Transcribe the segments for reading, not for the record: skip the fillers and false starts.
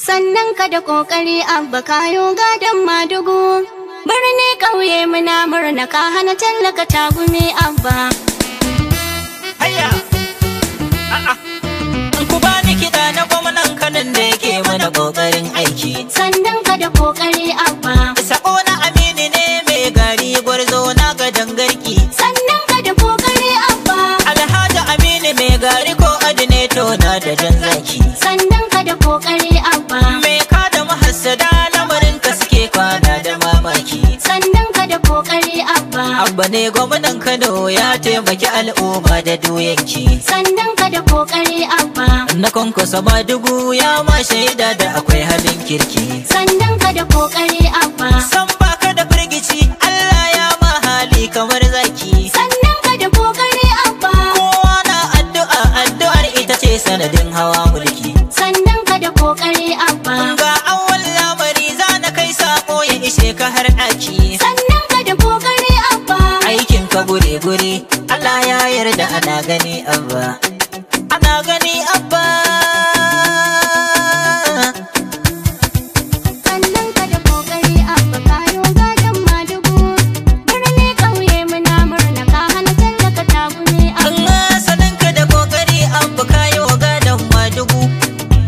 Sannan ka da kokari abba kayo gadon madugu. Birni ƙauye muna murna ka hana tallaka tagumi abba. Hayya! Ku bani kiɗa na gwamnan Kanon da yake mana ƙoƙarin aiki. Sannan ka da kokari abba. Sa'o na Aminu ne mai gari gwarzo na gadon garki. Sannan ka da kokari abba. Alhaji Aminu mai gari ko adineto na da jan zaki. Sannan ka da kokari abba. Me ka da mahassada lamarin ka suke kwana da mamaki. Sannan ka da kokari abba. Abba ne gwamnan Kano ya taimaki al'umma da doyanki. Sannan ka da kokari abba. Na kwankwasa Madugu ya ma shaida da akwai halin kirki. Sannan ka da kokari abba. San baka da firgici Allah ya ma hali kamar zaki. Sannan ka da kokari abba. Kowa na addu'a, addu'ar ita ce sanadin hawa mulki. Sannan ka da kokari abba. Ga awwal lamari za na kai sako ya ishe ka har ɗaki. Sannan ka da kokari abba. Aikin ka gure-gure Allah ya yarda ana gani abba. Ana gani abba. Sannan ka da kokari abba kayo gadon madugu. Birni ƙauye muna murna ka hana tallaka tagumi abba. Allah sanin ka da kokari abba kayo gadon Madugu.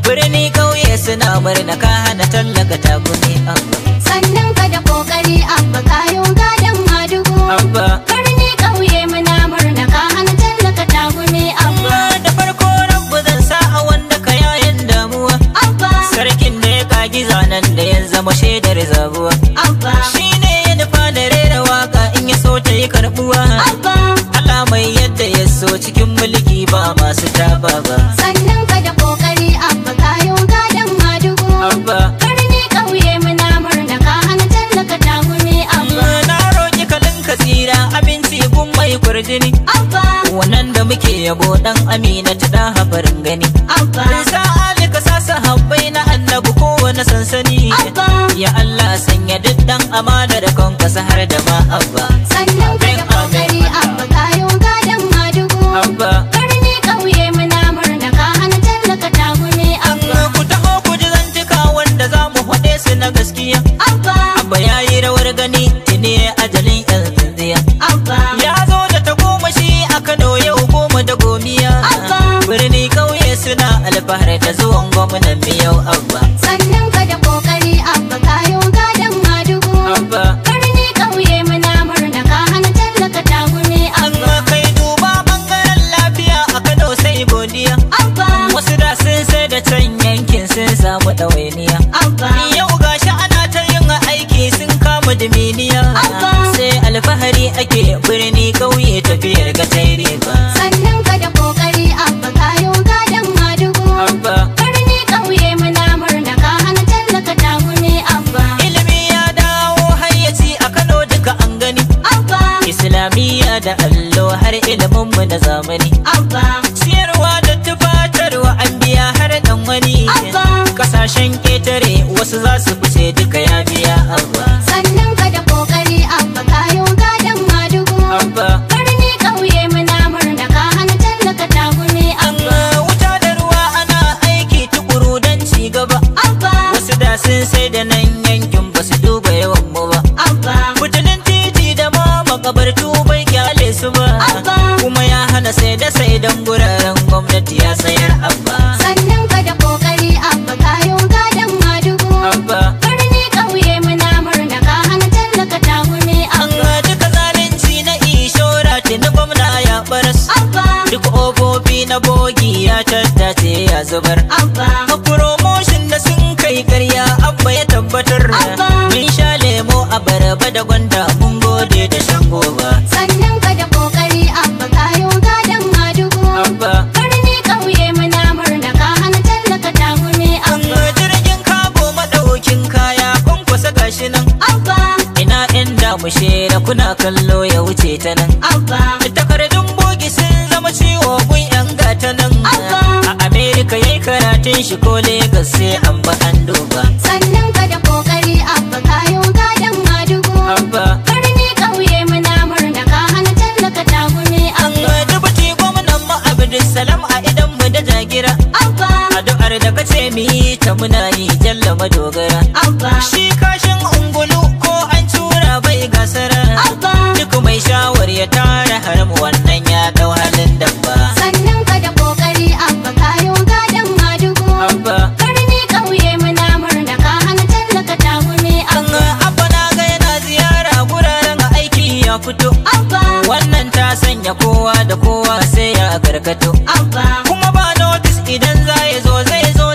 Birni kauye suna murna ka hana tallaka tagumi abba. Sannan ka da kokari abba kayo gadon madugu. Abba. Birni ƙauye muna murna ka hana tallaka tagumi abba. Da farko rabbu zan sa a wanda ka yayin damuwa. Abba. Sarkin da ya kagi zanen da ya zama shaidar zabuwa. Abba. Shi ne ya nufa da rera waka in ya so ta yi karbuwa. Abba. Allah mai yadda ya so cikin mulki ba masu taba ba. Sannan ka da kokari abba kayo gadon madugu. Abba. Birni ƙauye muna murna ka hana tallaka tagumi abba. Na roƙi kalin kasira aminci gun mai kwarjini. Abba. Wannan da muke yabo dan Amina ta da habarin gani. Abba. Sa Ali ka sa sahabbai na annabi kowane sansani. Abba. Ya Allah sanya duk dan amana da kankasa har da ma abba. Sannan ka da kokari abba kayo gadon madugu. Abba. Birni ƙauye muna murna ka hana tallaka tagumi abba. Ku taho ku ji zantuka wanda za mu haɗe su na gaskiya. Abba. Abba ya yi rawar gani tuni ajalin yan tsintsiya. Abba. Ya zo da ta goma shi a Kano yau goma da gomiya. Abba. Birni kauye suna alfahar da zuwan gwamnan miyau abba. Sannan ka da kokari abba kayo gadon madugu. Abba. Birni ƙauye muna murna ka hana tallaka tagumi abba. Allah kai duba bangaren lafiya a Kano sai godiya. Abba. Wasu da sun sai da can yankin sun samu ɗawainiya. Abba. Yau gashi ana ta yin aiki sun kama diminiya. Abba. Sai alfahari ake birni kauye tafiyar ga taire ba. Sannan ka da kokari abba kayo gadon madugu. Abba. Birni ƙauye muna murna ka hana tallaka tagumi abba. Ilimi ya dawo hayyaci a Kano duka an gani. Abba. Islamiyya da allo har ilimin mu na zamani. Abba. Siyarwa da tufatarwa an biya har dan wani. Abba. Kasashen ketare wasu za su fice duka ya biya abba. Sannan ka da kokari abba kayo gadon madugu. Abba. Birni ƙauye muna murna ka hana tallaka tagumi abba. Wuta da ruwa ana aiki tukuru don ci gaba. Abba. Wasu da sun sai da nan yankin ba su duba yawan mu ba. Abba. Fitinin titi da ma makabartu bai kyale su ba. Abba. Kuma ya hana sai da sai don guraren gwamnati ya sayar abba. Sannan ka da kokari abba kayo gadon madugu. Abba. Birni ƙauye muna murna ka hana tallaka tagumi abba. Duka zalunci na ishora tuni gwamna ya baras. Abba. Duk ofofi na bogi ya tattace ya zubar. Abba. A promotion da sun kai karya abba ya tabbatar. Abba. Mun sha lemo a baraba da gwanda mun gode da shan goba. Sannan ka da kokari abba kayo gadon madugu. Abba. Birni ƙauye muna murna ka hana tallaka tagumi abba. Jirgin kago madaukin kaya kwankwasa gashi nan. Abba. Ina inda mu shera kuna kallo ya wuce ta nan. Abba. Takardun bogi sun zama ciwo gun yan gata nan. Abba. A Amerika yayi karatun shi ko Legas sai an ba an duba. Sannan ka da kokari abba kayo gadon madugu. Abba. Birni ƙauye muna murna ka hana tallaka tagumi abba. Dubuti gwamnan mu Abdulsalam a idan mu da jagira. Abba. Addu'ar da kace mu yi ta muna yi jalla madogara. Abba, Shi kashin ungulu ko an tura bai gasara. Abba, Duk mai shawar ya tara haram wannan ya dau halin dabba. sannan ka da kokari abba kayo gadon madugu. Abba, Birni ƙauye muna murna ka hana tallaka tagumi abba. abba na ga yana ziyara guraren aiki ya fito. Abba, Wannan ta sanya kowa da kowa sai ya karkato. abba, Kuma ba notis idan zai zo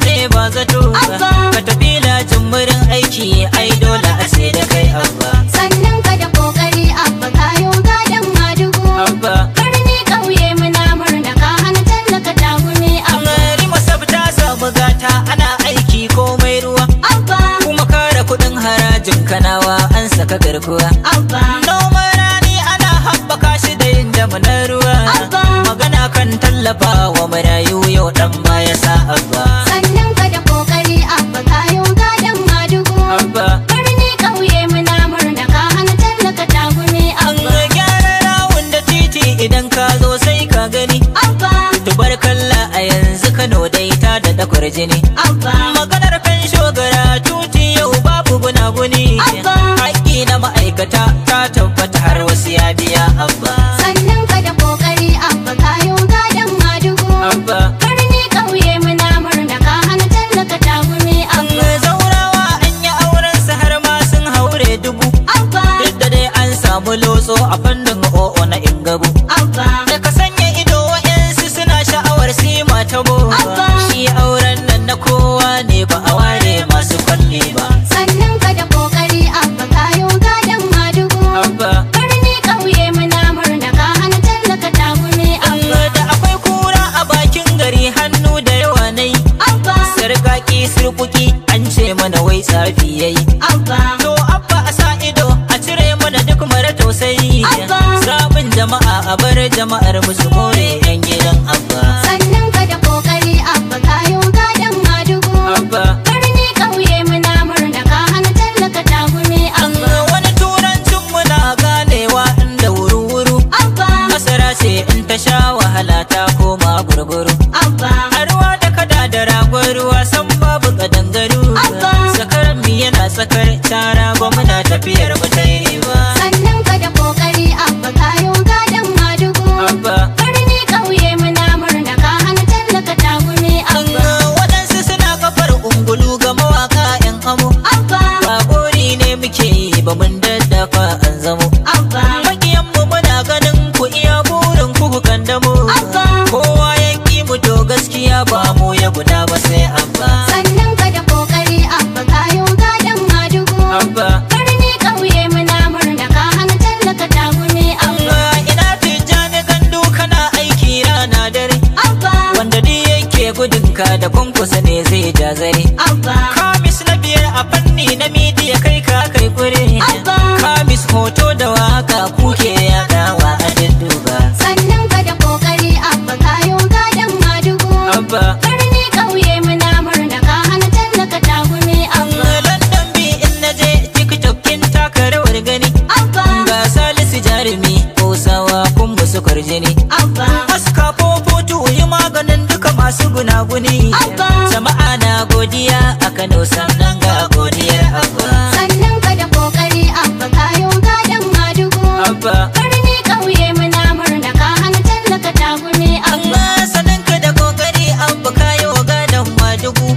ne ba zato. Abba. Ka tafi jimbirin aiki ai dole a sai da kai abba. sannan ka da kokari abba kayo gadon madugu. Abba, Birni ƙauye muna murna ka hana tallaka tagumi abba. Rima sabta samu gata ana aiki komai ruwa. Abba, Kuma kare kuɗin harajin kanawa an saka garkuwa. abba, Noman rani ana haɓaka shi da yin damunar ruwa. Abba. Magana kan tallafa wa marayu yau ɗan baya sa abba. sannan ka da kokari abba kayo gadon madugu. Abba, Birni ƙauye muna murna ka hana tallaka tagumi an abba. gyara rawun da titi idan ka zo sai ka gani. Abba, Tubarkalla a yanzu Kano dai ta da dakwar jini. abba, Maganar kan shogara tuti yau babu gunaguni. Abba. Haƙƙi na ma'aikata ta tabbata har wasu ya biya abba. sannan ka da kokari abba kayo gadon madugu. Abba, Birni ƙauye muna murna ka hana tallaka tagumi abba. zaurawa an yi auren su har ma sun haure dubu. Abba, Duk da dai an samu lotso a fannin o'o na ingabu. abba, Da ka sanya ido wa'yansu suna sha'awar sima ta bo. Abba. Shi auren nan na kowa ne ba a ware masu kwalli ba. sannan ka da kokari abba kayo gadon madugu. Abba, Birni ƙauye muna murna ka hana tallaka tagumi abba. da akwai kura a bakin gari hannu da yawa nai. Abba, Sarƙaƙi surkuki an ce mana wai tsafi yayi. abba, To abba a sa ido a cire mana duk mara tausayi. Abba. Zaɓin jama'a a bar jama'ar musu more 'yan gidan abba. sannan ka da kokari abba kayo gadon madugu. Abba, Birni ƙauye muna murna ka hana tallaka tagumi abba. wani turancin muna ganewa inda wuru-wuru. Abba, Masara ce in ta sha wahala ta koma gurguru. abba, A ruwa da kada da ragon ruwa san babu kadangaru. Abba. Sakaran mi yana tsakar tara gwamna tafiyar mu ta yi ba. sannan ka da kokari abba kayo gadon madugu. Abba, Birni ƙauye muna murna ka hana tallaka tagumi abba. waɗansu suna kafar ungulu ga mawaka 'yan amo. Abba, Ba gori ne muke yi ba mun daddafa an zamo. abba, Makiyanmu muna ganin ku iya burin ku kan damo. Abba. Kowa ya ƙi mu to gaskiya ba mu ya guda ba sai abba. sannan ka da kokari abba kayo gadon madugu. Abba, Birni ƙauye muna murna ka hana tallaka tagumi abba. ina tijjani gandu kana aiki rana dare. Abba, Wanda duk yake gudunka da kwankwasa ne zai jazare. abba, Kamis na biyar a fanni na midiya kai ka kai kure. Abba. Kamis hoto da waka kuke yaɗawa a dudduba. sannan ka da kokari abba kayo gadon madugu. Abba, Birni ƙauye muna murna ka hana tallaka tagumi abba. London bi in na je TikTok kin taka rawar gani. Abba, Ga Salisu jarumi Hausawa kun musu kwarjini. abba, Aska fofotu yi maganin duka masu gunaguni. Abba. Jama'a na godiya a Kano sannan ga godiyar abba. sannan ka da kokari abba kayo gadon madugu. Abba, Birni ƙauye muna murna ka hana tallaka tagumi abba. sanin ka da kokari abba kayo gadon madugu.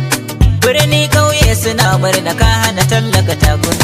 Birni kauye suna murna ka hana tallaka tagumi.